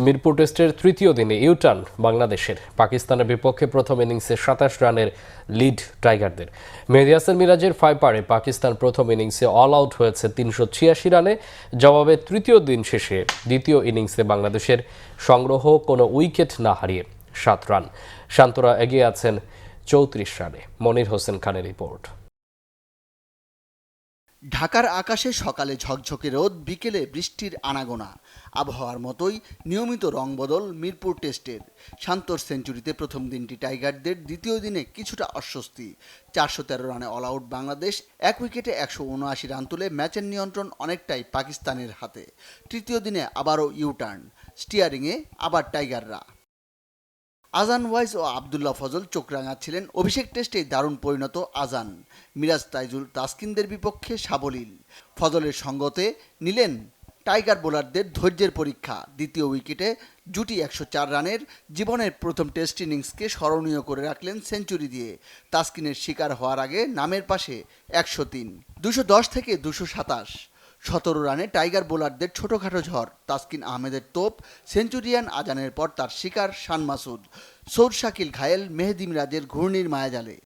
মিরপুর টেস্টের তৃতীয় দিনে ইউটার্ন বাংলাদেশের। পাকিস্তানের বিপক্ষে প্রথম ইনিংসে ২৭ রানের লিড টাইগারদের। মেহেদী হাসান মিরাজের ফাইপারে পাকিস্তান প্রথম ইনিংসে অল আউট হয়েছে ৩৮৬ রানে। জবাবে তৃতীয় দিন শেষে দ্বিতীয় ইনিংসে বাংলাদেশের সংগ্রহ কোনো উইকেট না হারিয়ে ৭ রান। শান্তরা এগিয়ে আছেন ৩৪ রানে। মনির হোসেন খানের রিপোর্ট। ঢাকার আকাশে সকালে ঝকঝকে রোদ, বিকেলে বৃষ্টির আনাগোনা। আবহাওয়ার মতোই নিয়মিত রংবদল মিরপুর টেস্টের। শান্তর সেঞ্চুরিতে প্রথম দিনটি টাইগারদের, দ্বিতীয় দিনে কিছুটা অস্বস্তি। ৪১৩ রানে অল আউট বাংলাদেশ। এক উইকেটে ১৭৯ রান তুলে ম্যাচের নিয়ন্ত্রণ অনেকটাই পাকিস্তানের হাতে। তৃতীয় দিনে আবারও ইউটার্ন, স্টিয়ারিংয়ে আবার টাইগাররা। আজান ওয়াইজ ও আবদুল্লাহ ফজল চোখ রাঙাচ্ছিলেন। অভিষেক টেস্টেই দারুণ পরিণত আজান। মিরাজ তাইজুল তাসকিনদের বিপক্ষে সাবলীল। ফজলের সঙ্গতে নিলেন টাইগার বোলারদের ধৈর্যের পরীক্ষা। দ্বিতীয় উইকেটে জুটি ১০৪ রানের জীবনের প্রথম টেস্ট ইনিংসকে স্মরণীয় করে রাখলেন সেঞ্চুরি দিয়ে। তাসকিনের শিকার হওয়ার আগে নামের পাশে ১০৩, ২১০ থেকে ২২৭। ১৭ রানে টাইগার বোলারদের ছোটখাটো ঝড়। তাসকিন আহমেদের তোপ, সেঞ্চুরিয়ান আজানের পর তার শিকার শান মাসুদ। সৌদ শাকিল ঘায়েল, মেহেদী মিরাজের ঘূর্ণির মায়াজালে।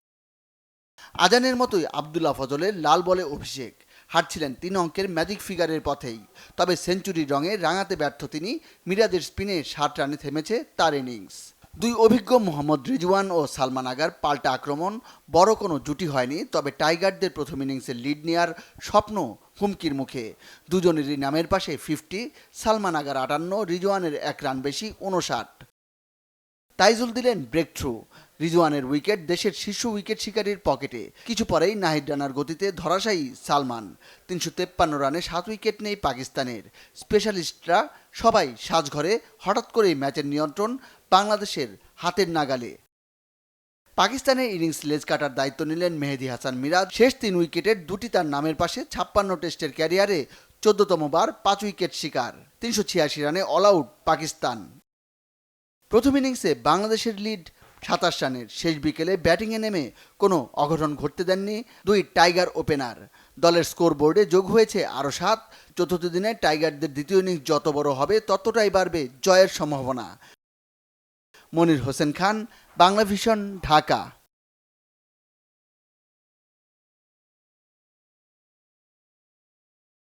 আজানের মতোই আবদুল্লাহ ফজলের লাল বলে অভিষেক। হাঁটছিলেন ৩ অঙ্কের ম্যাজিক ফিগারের পথেই। তবে সেঞ্চুরির রঙে রাঙাতে ব্যর্থ তিনি। মিরাজের স্পিনে ৬০ রানে থেমেছে তার ইনিংস। দুই অভিজ্ঞ মোহাম্মদ রিজওয়ান ও সালমান আগার পাল্টা আক্রমণ। বড় কোনো জুটি হয়নি, তবে টাইগারদের প্রথম ইনিংসের লিড নেওয়ার স্বপ্ন হুমকির মুখে। দুজনেরই নামের পাশে ৫০, সালমান আগার ৫৮, রিজওয়ানের ১ রান বেশি ৫৯। তাইজুল দিলেন ব্রেক থ্রু। রিজওয়ানের উইকেট দেশের শীর্ষ উইকেট শিকারীর পকেটে। কিছু পরেই নাহিদ রানার গতিতে ধরাশায়ী সালমান। ৩৫৩ রানে ৭ উইকেট নেই পাকিস্তানের। স্পেশালিস্টরা সবাই সাজঘরে। হঠাৎ করেই ম্যাচের নিয়ন্ত্রণ বাংলাদেশের হাতের নাগালে। পাকিস্তানের ইনিংস লেজ কাটার দায়িত্ব নিলেন মেহেদী হাসান মিরাজ। শেষ ৩ উইকেটের দুটি তার নামের পাশে। ৫৬ টেস্টের ক্যারিয়ারে ১৪তম বার ৫ উইকেট শিকার। ৩৮৬ রানে অল আউট পাকিস্তান। প্রথম ইনিংসে বাংলাদেশের লিড ২৭ রানের। শেষ বিকেলে ব্যাটিংয়ে নেমে কোনো অঘটন ঘটতে দেননি দুই টাইগার ওপেনার। দলের স্কোর বোর্ডে যোগ হয়েছে আরও ৭। চতুর্থ দিনে টাইগারদের দ্বিতীয় ইনিংস যত বড় হবে ততটাই বাড়বে জয়ের সম্ভাবনা। মনির হোসেন খান, বাংলা ভিশন, ঢাকা।